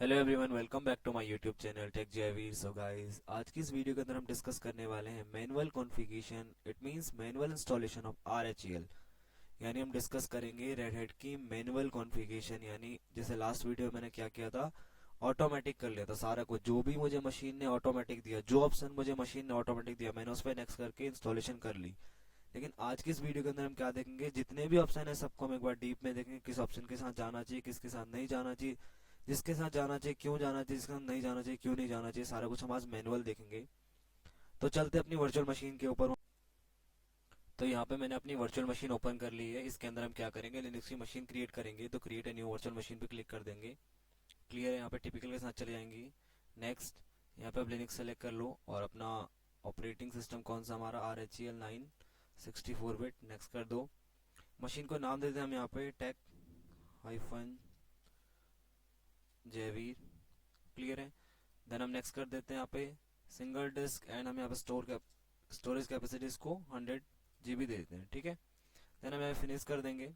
Hello everyone, welcome back to my YouTube channel tech Jaiveer. So guys, आज की इस video के अंदर हम डिस्कस करने वाले हैं manual configuration. It means manual installation of RHEL। यानी हम डिस्कस करेंगे रेड हैट की मैनुअल कॉन्फ़िगरेशन। यानी जैसे लास्ट वीडियो में मैंने क्या किया था, ऑटोमेटिक कर लिया था सारा कुछ। जो भी मुझे मशीन ने ऑटोमेटिक दिया, जो ऑप्शन मुझे मशीन ने ऑटोमेटिक दिया, मैंने उस पर नेक्स्ट करके इंस्टॉलेशन कर ली। लेकिन आज की इस वीडियो के अंदर हम क्या देखेंगे, जितने भी ऑप्शन है सबको हम एक बार डीप में देखेंगे। किस ऑप्शन के साथ जाना चाहिए, किसके साथ नहीं जाना चाहिए, जिसके साथ जाना चाहिए क्यों जाना चाहिए, जिसके साथ नहीं जाना चाहिए क्यों नहीं जाना चाहिए, सारा कुछ हम आज मैनुअल देखेंगे। तो चलते अपनी वर्चुअल मशीन के ऊपर। तो यहाँ पे मैंने अपनी वर्चुअल मशीन ओपन कर ली है। इसके अंदर हम क्या करेंगे, लिनक्स की मशीन क्रिएट करेंगे। तो create a new virtual machine पे क्लिक कर देंगे। क्लियर है, यहाँ पे टिपिकल के साथ चले जाएंगी। नेक्स्ट, यहाँ पे आप लिनक्स सेलेक्ट कर लो और अपना ऑपरेटिंग सिस्टम कौन सा, हमारा RHEL 9 64 बिट। नेक्स्ट कर दो। मशीन को नाम देते हैं हम यहाँ पे टेक हाइफन जयवीर। क्लियर है। देन हम नेक्स्ट कर देते हैं यहाँ पे सिंगल डिस्क एंड हम यहाँ पे स्टोरेज कैपेसिटी इसको 100 GB दे देते हैं। ठीक है। देन हम यहाँ फिनिश कर देंगे।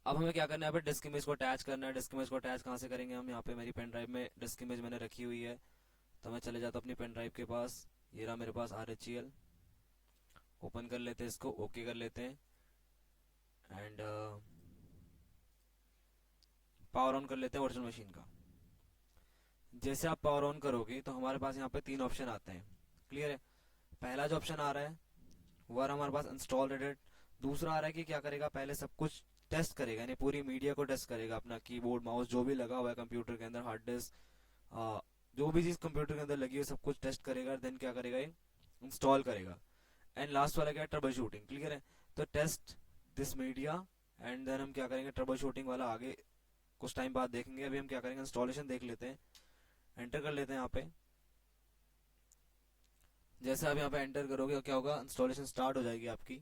अब हमें क्या करना है, यहाँ पे डिस्क इमेज को अटैच करना है। डिस्क इमेज को अटैच कहाँ से करेंगे हम, यहाँ पे मेरी पेन ड्राइव में डिस्क इमेज मैंने रखी हुई है। तो मैं चले जाता हूँ अपनी पेन ड्राइव के पास। ये रहा मेरे पास RHEL। ओपन कर लेते हैं इसको, ओके कर लेते हैं एंड पावर ऑन कर लेते हैं वर्चुअल मशीन का। जैसे आप पावर ऑन करोगे तो हमारे पास यहाँ पे तीन ऑप्शन आते हैं। क्लियर है। पहला जो ऑप्शन आ रहा है वो आ रहा है हमारे पास इंस्टॉल रेडेड। दूसरा आ रहा है कि क्या करेगा, पहले सब कुछ टेस्ट करेगा, यानी पूरी मीडिया को टेस्ट करेगा, अपना कीबोर्ड माउस जो भी लगा हुआ है कंप्यूटर के अंदर, हार्ड डिस्क, जो भी चीज कंप्यूटर के अंदर लगी है सब कुछ टेस्ट करेगा। देन क्या करेगा, ये इंस्टॉल करेगा। एंड लास्ट वाला क्या है, ट्रबल शूटिंग। क्लियर है। तो test this media and then हम क्या करेंगे, ट्रबल शूटिंग वाला आगे कुछ टाइम बाद देखेंगे। अभी हम क्या करेंगे, इंस्टॉलेशन देख लेते हैं। एंटर कर लेते हैं यहाँ पे। जैसे आप यहाँ पे एंटर करोगे क्या होगा, इंस्टॉलेशन स्टार्ट हो जाएगी आपकी।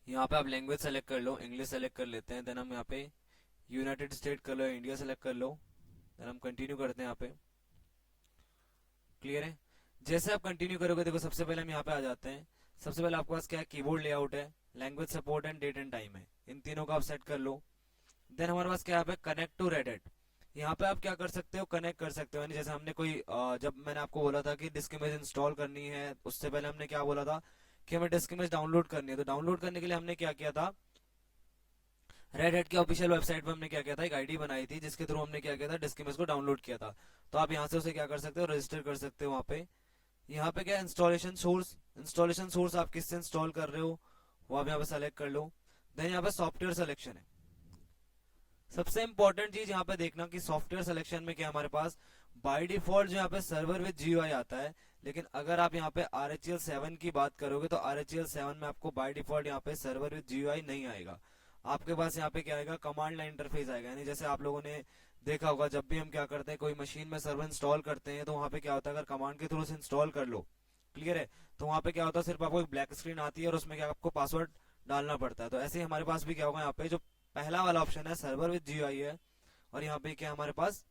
यहाँ पे आप लैंग्वेज सेलेक्ट कर लो, इंग्लिश सेलेक्ट कर लेते हैं। देन हम यहाँ पे यूनाइटेड स्टेट कर लो, इंडिया सेलेक्ट कर लो। देन हम कंटिन्यू करते हैं यहाँ पे। क्लियर है। जैसे आप कंटिन्यू करोगे, देखो सबसे पहले हम यहाँ पे आ जाते हैं। सबसे पहले आपके पास क्या है, कीबोर्ड लेआउट है, language support and date and time है। इन तीनों को आप सेट कर लो। देन हमारे पास क्या है, यहाँ पे कनेक्ट टू रेडिट। यहाँ पे आप क्या कर सकते हो, कनेक्ट कर सकते हो। यानी जैसे हमने कोई जब मैंने आपको बोला था कि डिस्क इमेज इंस्टॉल करनी है, उससे पहले हमने क्या बोला था कि हमें डिस्क इमेज डाउनलोड करनी है। तो डाउनलोड करने के लिए हमने क्या किया था, रेड हैट की ऑफिशियल वेबसाइट पर हमने क्या किया था, एक आईडी बनाई थी जिसके थ्रू हमने क्या किया था, डिस्क इमेज को डाउनलोड किया था। तो आप यहाँ से उसे क्या कर सकते हो, रजिस्टर कर सकते हो वहाँ पे। यहाँ पे क्या इंस्टॉलेशन सोर्स आप किससे इंस्टॉल कर रहे हो वो आप यहाँ पे सेलेक्ट कर लो। देन यहाँ पे सॉफ्टवेयर सिलेक्शन है। सबसे इंपॉर्टेंट चीज यहाँ पे देखना कि सॉफ्टवेयर सिलेक्शन में क्या हमारे पास बाय डिफॉल्ट जो यहाँ पे सर्वर विद GUI आता है। लेकिन अगर आप यहाँ पे RHEL 7 की बात करोगे तो RHEL 7 में आपको बाय डिफॉल्ट यहाँ पे सर्वर विद GUI नहीं आएगा। आपके पास यहाँ पे क्या आएगा, कमांड लाइन इंटरफेस आएगा। यानी जैसे आप लोगों ने देखा होगा, जब भी हम क्या करते हैं, कोई मशीन में सर्वर इंस्टॉल करते हैं तो वहाँ पे क्या होता है, अगर कमांड के थ्रू से इंस्टॉल कर लो, क्लियर है, तो वहाँ पे क्या होता है, सिर्फ आपको एक ब्लैक स्क्रीन आती है और उसमें क्या आपको पासवर्ड डालना पड़ता है। तो ऐसे ही हमारे पास भी क्या होगा, यहाँ पे जो पहला वाला ऑप्शन है सर्वर विद GUI है, और यहाँ पे क्या हमारे पास,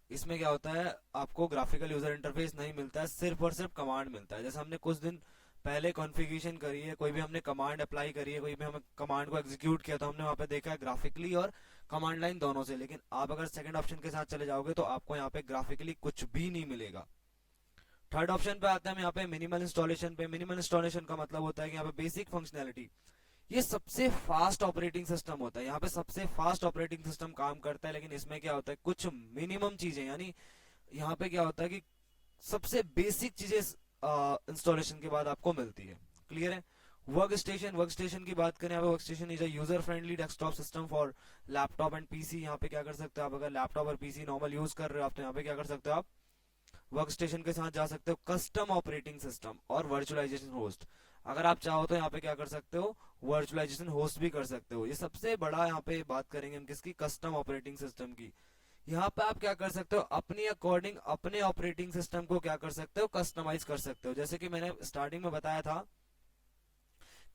इसमें क्या होता है, आपको ग्राफिकल यूजर इंटरफेस नहीं मिलता है, सिर्फ और सिर्फ कमांड मिलता है। जैसे हमने कुछ दिन पहले कॉन्फ़िगरेशन करी है, कोई भी हमने कमांड अप्लाई करी है, कोई भी हमें कमांड को एग्जीक्यूट किया, तो हमने वहाँ पे देखा है ग्राफिकली और कमांड लाइन दोनों से। लेकिन आप अगर सेकंड ऑप्शन के साथ चले जाओगे तो आपको यहाँ पे ग्राफिकली कुछ भी नहीं मिलेगा। थर्ड ऑप्शन पे आते हैं हम यहाँ पे मिनिमल इंस्टॉलेशन पे। मिनिमल इंस्टॉलेशन का मतलब होता है कि यहाँ पे बेसिक फंक्शनैलिटी, ये सबसे फास्ट ऑपरेटिंग सिस्टम होता है। यहाँ पे सबसे फास्ट ऑपरेटिंग सिस्टम काम करता है, लेकिन इसमें क्या होता है, कुछ मिनिमम चीजें, यानी यहाँ पे क्या होता है कि सबसे बेसिक चीजें इंस्टॉलेशन के बाद आपको मिलती है। क्लियर है। वर्क स्टेशन की बात करें, यहाँ पे work station is a user friendly desktop system for laptop and PC। यहाँ पे क्या कर सकते हो आप, अगर लैपटॉप और PC नॉर्मल यूज कर रहे हो आप, तो यहाँ पे क्या कर सकते हो, आप वर्क स्टेशन के साथ जा सकते हो कस्टम ऑपरेटिंग सिस्टम और वर्चुअलाइजेशन होस्ट। अगर आप चाहो तो यहाँ पे क्या कर सकते हो, वर्चुअलाइजेशन होस्ट भी कर सकते हो। ये सबसे बड़ा यहाँ पे बात करेंगे हम किसकी, कस्टम ऑपरेटिंग सिस्टम की। यहाँ पे आप क्या कर सकते हो, अपनी अकॉर्डिंग अपने ऑपरेटिंग सिस्टम को क्या कर सकते हो, कस्टमाइज कर सकते हो। जैसे कि मैंने स्टार्टिंग में बताया था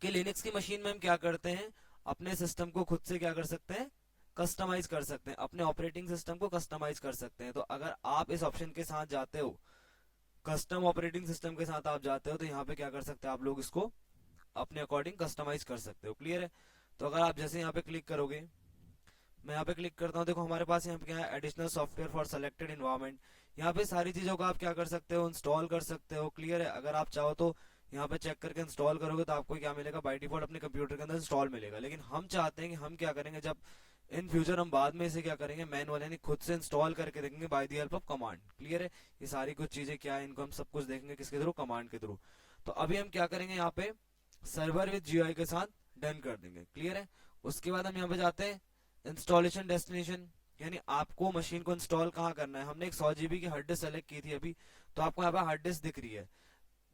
कि लिनक्स की मशीन में हम क्या करते हैं, अपने सिस्टम को खुद से क्या कर सकते हैं, कस्टमाइज कर सकते हैं, अपने ऑपरेटिंग सिस्टम को कस्टमाइज कर सकते हैं। तो अगर आप इस ऑप्शन के साथ जाते हो, कस्टम ऑपरेटिंग सिस्टम के साथ आप जाते हो, तो यहाँ पे क्या कर सकते हैं आप लोग, इसको अपने अकॉर्डिंग कस्टमाइज कर सकते हो। क्लियर है। तो अगर आप जैसे यहाँ पे क्लिक करोगे, मैं यहाँ पे क्लिक करता हूँ, देखो हमारे पास यहाँ पे क्या है, additional software for selected environment. यहाँ पे सारी चीजों को आप क्या कर सकते हो, इंस्टॉल कर सकते हो। क्लियर है? अगर आप चाहो तो यहाँ पे चेक करके इंस्टॉल करोगे तो आपको क्या मिलेगा, बाय डिफॉल्ट अपने कंप्यूटर के अंदर इंस्टॉल मिलेगा। लेकिन हम चाहते हैं कि हम क्या करेंगे, जब इन फ्यूचर हम बाद में इसे क्या करेंगे, मैनुअल यानी खुद से इंस्टॉल करके देखेंगे by the help of command. Clear है? ये सारी कुछ चीजें क्या है, इनको हम सब कुछ देखेंगे किसके थ्रू, कमांड के थ्रू। तो अभी हम क्या करेंगे, यहाँ पे सर्वर विद जीयूआई के साथ डन कर देंगे। क्लियर है? उसके बाद हम यहाँ पे जाते हैं इंस्टॉलेशन डेस्टिनेशन, यानी आपको मशीन को इंस्टॉल कहाँ करना है। हमने एक 100 GB की हार्ड डिस्क सेलेक्ट की थी अभी, तो आपको यहाँ पे हार्ड डिस्क दिख रही है।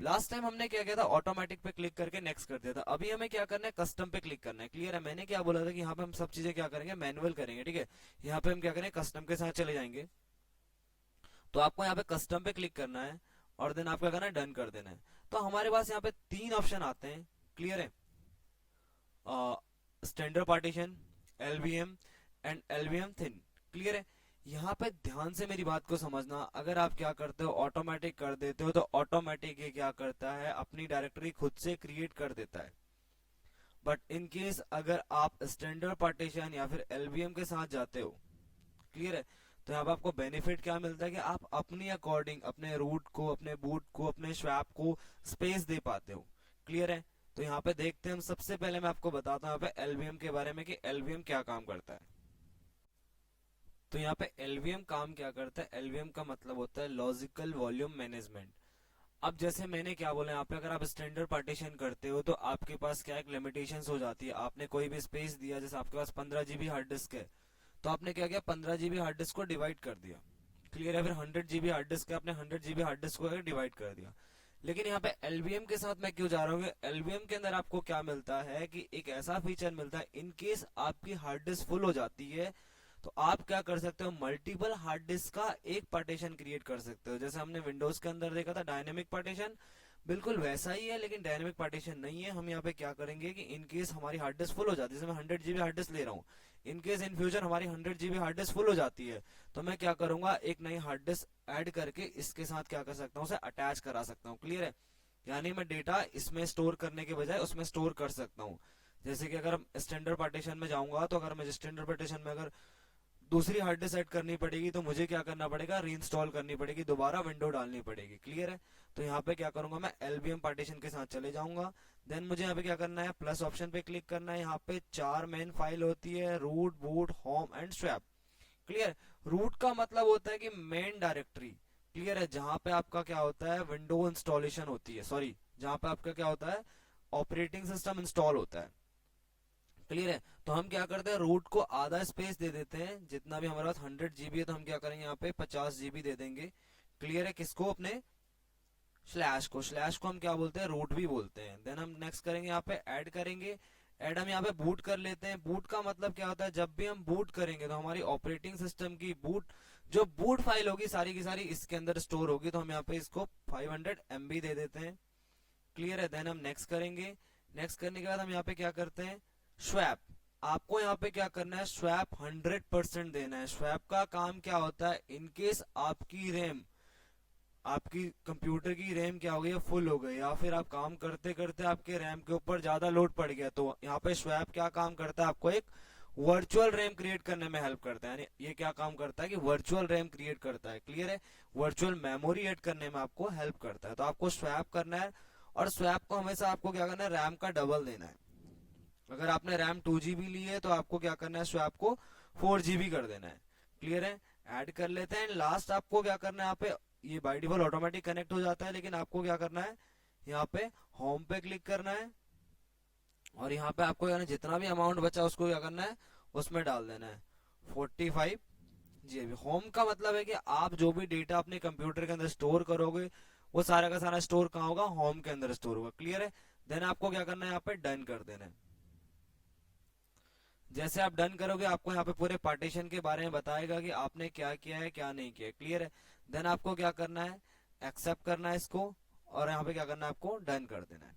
लास्ट टाइम हमने क्या किया था, ऑटोमेटिक पे क्लिक करके नेक्स्ट कर दिया था। अभी हमें क्या करना है, कस्टम पे क्लिक करना है। क्लियर है? मैंने क्या बोला था कि यहाँ पे हम सब चीजें क्या करेंगे, मैनुअल करेंगे। ठीक है? यहाँ पे हम क्या करेंगे, कस्टम के साथ चले जाएंगे। तो आपको यहाँ पे कस्टम पे क्लिक करना है और देन आपको क्या करना है, डन कर देना है। तो हमारे पास यहाँ पे 3 ऑप्शन आते हैं। क्लियर है? Standard partition, LVM and LVM thin. Clear है? यहाँ पे ध्यान से मेरी बात को समझना, अगर आप क्या करते हो, ऑटोमेटिक कर देते हो, तो ऑटोमेटिक ये क्या करता है, अपनी डायरेक्टरी खुद से क्रिएट कर देता है। बट इन केस अगर आप स्टैंडर्ड पार्टीशन या फिर एलवीएम के साथ जाते हो, क्लियर है, तो यहाँ पे आपको बेनिफिट क्या मिलता है कि आप अपनी अकॉर्डिंग अपने रूट को, अपने बूट को, अपने स्वैप को स्पेस दे पाते हो। क्लियर है? तो यहाँ पे देखते हैं हम। सबसे पहले मैं आपको बताता हूँ यहाँ पे एलवीएम के बारे में कि एलवीएम क्या काम करता है। तो यहाँ पे एलवीएम काम क्या करता है, एलवीएम का मतलब होता है लॉजिकल वॉल्यूम मैनेजमेंट। अब जैसे मैंने क्या बोला, यहाँ पे अगर आप स्टैंडर्ड पार्टीशन करते हो तो आपके पास क्या एक लिमिटेशंस हो जाती है। आपने कोई भी स्पेस दिया, जैसे आपके पास 15 GB हार्ड डिस्क है, तो आपने क्या किया, 15 GB हार्ड डिस्क को डिवाइड कर दिया। क्लियर है? फिर 100 GB हार्ड डिस्क है, आपने 100 GB हार्ड डिस्क को डिवाइड कर दिया। लेकिन यहाँ पे एलवीएम के साथ मैं क्यों जा रहा हूँ, एलवीएम के अंदर आपको क्या मिलता है कि एक ऐसा फीचर मिलता है, इन केस आपकी हार्ड डिस्क फुल हो जाती है तो आप क्या कर सकते हो, मल्टीपल हार्ड डिस्क का एक पार्टीशन क्रिएट कर सकते हो। जैसे हमने विंडोज के अंदर देखा था डायनेमिक पार्टीशन, बिल्कुल वैसा ही है, लेकिन डायनेमिक पार्टीशन नहीं है। हम यहाँ पे क्या करेंगे कि इन केस हमारी हार्ड डिस्क फुल हो जाती है, जैसे मैं 100 GB हार्ड डिस्क ले रहा हूँ, इन केस इन फ्यूचर हमारी 100 GB हार्ड डिस्क फुल हो जाती है, तो मैं क्या करूंगा, एक नई हार्ड डिस्क ऐड करके इसके साथ क्या कर सकता हूँ, उसे अटैच करा सकता हूँ। क्लियर है? यानी मैं डेटा इसमें स्टोर करने के बजाय उसमें स्टोर कर सकता हूँ। जैसे कि अगर हम स्टैंडर्ड पार्टीशन में जाऊंगा, तो अगर मैं स्टैंडर्ड पार्टीशन में अगर दूसरी हार्ड डिस्क सेट करनी पड़ेगी तो मुझे क्या करना पड़ेगा, रीइंस्टॉल करनी पड़ेगी, दोबारा विंडो डालनी पड़ेगी। क्लियर है? तो यहाँ पे क्या करूंगा, मैं एलवीएम पार्टीशन के साथ चले जाऊंगा। देन मुझे यहाँ पे क्या करना है, प्लस ऑप्शन पे क्लिक करना है। यहाँ पे 4 मेन फाइल होती है, root, boot, home and swap. Clear? Root का मतलब होता है कि मेन डायरेक्टरी। क्लियर है? जहां पे आपका क्या होता है, विंडो इंस्टॉलेशन होती है, सॉरी, जहां पे आपका क्या होता है, ऑपरेटिंग सिस्टम इंस्टॉल होता है। क्लियर है? तो हम क्या करते हैं, रूट को आधा स्पेस दे देते हैं, जितना भी हमारे पास 100 GB है तो हम क्या करेंगे, यहाँ पे 50 GB दे देंगे। क्लियर है? किसको, अपने स्लैश को। स्लैश को हम क्या बोलते हैं, रूट भी बोलते हैं। देन हम नेक्स्ट करेंगे, यहाँ पे ऐड करेंगे। ऐड हम यहाँ पे बूट कर लेते हैं। बूट का मतलब क्या होता है, जब भी हम बूट करेंगे तो हमारी ऑपरेटिंग सिस्टम की बूट, जो बूट फाइल होगी सारी की सारी इसके अंदर स्टोर होगी, तो हम यहाँ पे इसको 500 MB दे देते हैं। क्लियर है? देन हम नेक्स्ट करेंगे। नेक्स्ट करने के बाद हम यहाँ पे क्या करते हैं, स्वैप। आपको यहाँ पे क्या करना है, स्वैप 100% देना है। स्वैप का काम क्या होता है, इनकेस आपकी रैम, आपकी कंप्यूटर की रैम क्या हो गई है, फुल हो गई, या फिर आप काम करते करते आपके रैम के ऊपर ज्यादा लोड पड़ गया, तो यहाँ पे स्वैप क्या काम करता है, आपको एक वर्चुअल रैम क्रिएट करने में हेल्प करता है। यानी ये क्या काम करता है कि वर्चुअल रैम क्रिएट करता है। क्लियर है? वर्चुअल मेमोरी ऐड करने में आपको हेल्प करता है। तो आपको स्वैप करना है, और स्वैप को हमेशा आपको क्या करना है, रैम का डबल देना है। अगर आपने रैम 2 GB ली है तो आपको क्या करना है, स्वैप को 4 GB कर देना है। क्लियर है? ऐड कर लेते हैं। लास्ट आपको क्या करना है, यहाँ पे ये बाय डिफॉल्ट ऑटोमेटिक कनेक्ट हो जाता है, लेकिन आपको क्या करना है, यहाँ पे होम पे क्लिक करना है, और यहाँ पे आपको यानी जितना भी अमाउंट बचा उसको क्या करना है, उसमें डाल देना है 45 GB। होम का मतलब है कि आप जो भी डेटा अपने कंप्यूटर के अंदर स्टोर करोगे वो सारा का सारा स्टोर कहाँ होगा, होम के अंदर स्टोर होगा। क्लियर है? देन आपको क्या करना है, यहाँ पे डन कर देना है। जैसे आप डन करोगे आपको यहाँ पे पूरे पार्टीशन के बारे में बताएगा कि आपने क्या किया है क्या नहीं किया है। क्लियर है? देन आपको क्या करना है, एक्सेप्ट करना है इसको, और यहाँ पे क्या करना है, आपको डन कर देना है।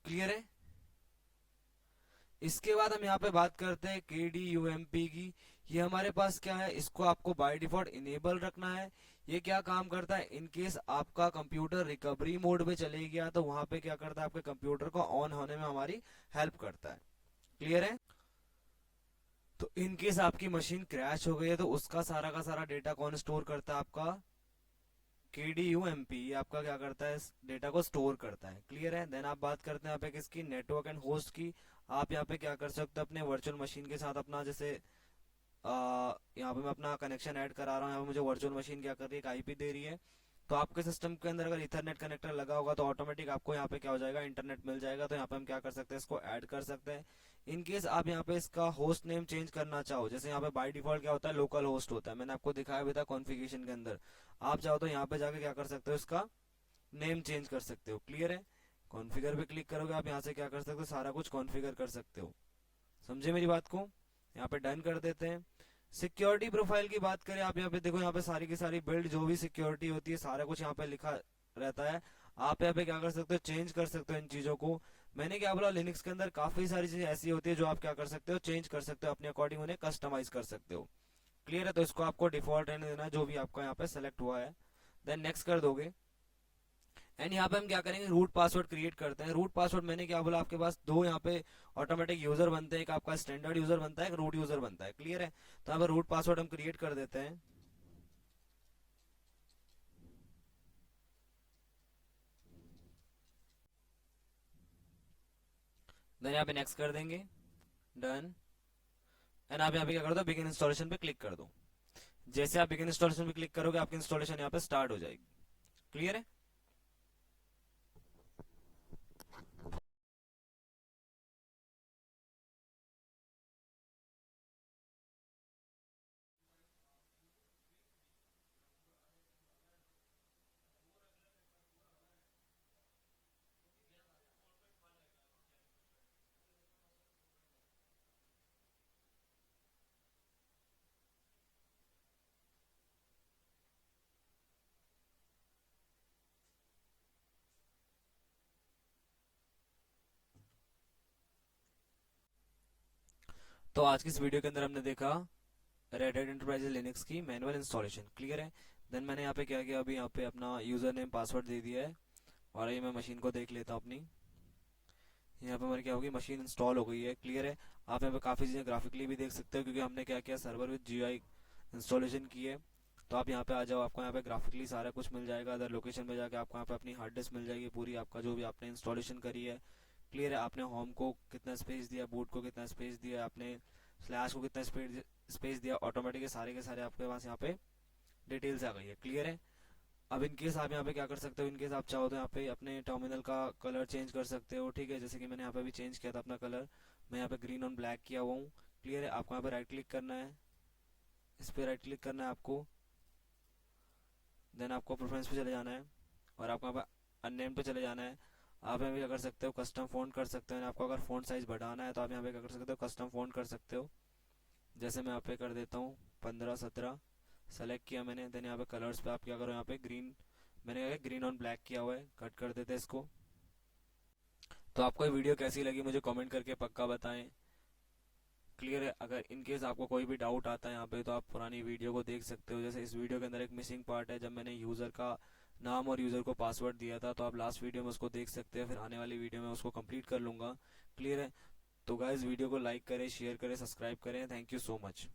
क्लियर है? इसके बाद हम यहाँ पे बात करते हैं KDUMP की। ये हमारे पास क्या है, इसको आपको बाय डिफॉल्ट इनेबल रखना है। ये क्या काम करता है, इन केस आपका कंप्यूटर रिकवरी मोड पे चले गया तो वहां पे क्या करता है, आपके कंप्यूटर को ऑन होने में हमारी हेल्प करता है। क्लियर है? तो इन केस आपकी मशीन क्रैश हो गई है तो उसका सारा का सारा डेटा कौन स्टोर करता है? आपका KDUMP, ये आपका क्या करता है? इस डेटा को स्टोर करता है। क्लियर है? देन आप बात करते हैं यहाँ पे किसकी, नेटवर्क एंड होस्ट की। आप यहाँ पे क्या कर सकते हो, अपने वर्चुअल मशीन के साथ अपना जैसे यहाँ पे मैं अपना कनेक्शन ऐड करा रहा हूँ, यहाँ पे मुझे वर्चुअल मशीन क्या कर रही है, एक आईपी दे रही है। तो आपके सिस्टम के अंदर अगर इथरनेट कनेक्टर लगा होगा तो ऑटोमेटिक आपको यहाँ पे क्या हो जाएगा, इंटरनेट मिल जाएगा। तो यहाँ पे हम क्या कर सकते हैं, इसको ऐड कर सकते हैं। इन केस आप यहाँ पे इसका होस्ट नेम चेंज करना चाहो, जैसे यहाँ पे बाय डिफॉल्ट क्या होता है, लोकल होस्ट होता है, मैंने आपको दिखाया भी था कॉन्फ़िगरेशन के अंदर। आप चाहो तो यहाँ पे जाके क्या कर सकते हो, इसका नेम चेंज कर सकते हो। क्लियर है? कॉन्फ़िगर पे क्लिक करोगे, आप यहाँ से क्या कर सकते हो, सारा कुछ कॉन्फ़िगर कर सकते हो। समझे मेरी बात को? यहाँ पे डन कर देते हैं। सिक्योरिटी प्रोफाइल की बात करें, आप यहाँ पे देखो, यहाँ पे सारी की सारी बिल्ड जो भी सिक्योरिटी होती है सारा कुछ यहाँ पे लिखा रहता है। आप यहाँ पे क्या कर सकते हो, चेंज कर सकते हो इन चीजों को। मैंने क्या बोला, लिनक्स के अंदर काफी सारी चीजें ऐसी होती है जो आप क्या कर सकते हो, चेंज कर सकते हो अपने अकॉर्डिंग, उन्हें कस्टमाइज कर सकते हो। क्लियर है? तो इसको आपको डिफॉल्ट रहने देना है जो भी आपका यहाँ पे सेलेक्ट हुआ है। देन नेक्स्ट कर दोगे। एंड यहाँ पे हम क्या करेंगे, रूट पासवर्ड क्रिएट करते हैं। रूट पासवर्ड मैंने क्या बोला, आपके पास दो यहाँ पे ऑटोमेटिक यूजर बनते हैं, एक आपका स्टैंडर्ड यूजर बनता है, एक रूट यूजर बनता है। क्लियर है? तो यहाँ पे रूट पासवर्ड हम क्रिएट कर देते हैं। देन यहाँ पे नेक्स्ट कर देंगे, डन। एंड आप यहाँ पे क्या कर दो, बिगिन इंस्टॉलेशन पे क्लिक कर दो। जैसे आप बिगिन इंस्टॉलेशन पे क्लिक करोगे आपकी इंस्टॉलेशन यहाँ पे स्टार्ट हो जाएगी। क्लियर है? तो आज की इस वीडियो के अंदर हमने देखा रेड हैट एंटरप्राइज लिनक्स की मैनुअल इंस्टॉलेशन। क्लियर है? देन मैंने यहाँ पे क्या किया, अभी यहाँ पे अपना यूजर नेम पासवर्ड दे दिया है। और ये मैं मशीन को देख लेता हूँ अपनी। यहाँ पे हमारी क्या होगी, मशीन इंस्टॉल हो गई है। क्लियर है? आप यहाँ पे काफ़ी चीज़ें ग्राफिकली भी देख सकते हो क्योंकि हमने क्या किया, सर्वर विद GUI इंस्टॉलेशन की है। तो आप यहाँ पे आ जाओ, आपको यहाँ पे ग्राफिकली सारा कुछ मिल जाएगा। अदर लोकेशन पे जाके आपको यहाँ पे अपनी हार्ड डिस्क मिल जाएगी पूरी, आपका जो भी आपने इंस्टॉलेशन करी है। क्लियर है? आपने होम को कितना स्पेस दिया, बूट को कितना स्पेस दिया, आपने स्लैश को कितना स्पेस दिया, ऑटोमेटिक सारे के सारे आपके पास यहाँ पे डिटेल्स आ गई है। क्लियर है? अब इन केस आप यहाँ पे क्या कर सकते हो, इन केस आप चाहो तो यहाँ पे अपने टर्मिनल का कलर चेंज कर सकते हो। ठीक है? जैसे कि मैंने यहाँ पे भी चेंज किया था अपना कलर, मैं यहाँ पे ग्रीन ऑन ब्लैक किया हुआ हूँ। क्लियर है? आपको यहाँ पे राइट क्लिक करना है, इस पे राइट क्लिक करना है आपको। देन आपको प्रेफरेंस पे चले जाना है और आपको यहाँ पे अननेम पे चले जाना है। आप यहाँ पे क्या कर सकते हो, कस्टम फ़ॉन्ट कर सकते हो। आपको अगर फ़ॉन्ट साइज बढ़ाना है तो आप यहाँ पे क्या कर सकते हो, कस्टम फ़ॉन्ट कर सकते हो। जैसे मैं यहाँ पे कर देता हूँ 15-17 सेलेक्ट किया मैंने। देन यहाँ पे कलर्स पे आप क्या करो, यहाँ पे ग्रीन, मैंने क्या ग्रीन ऑन ब्लैक किया हुआ है, कट कर देते हैं इसको। तो आपको ये वीडियो कैसी लगी मुझे कमेंट करके पक्का बताएं। क्लियर है? अगर इन केस आपको कोई भी डाउट आता है यहाँ पे तो आप पुरानी वीडियो को देख सकते हो। जैसे इस वीडियो के अंदर एक मिसिंग पार्ट है, जब मैंने यूज़र का नाम और यूज़र को पासवर्ड दिया था, तो आप लास्ट वीडियो में उसको देख सकते हैं। फिर आने वाली वीडियो में उसको कंप्लीट कर लूँगा। क्लियर है? तो गाइस वीडियो को लाइक करें, शेयर करें, सब्सक्राइब करें। Thank you so much.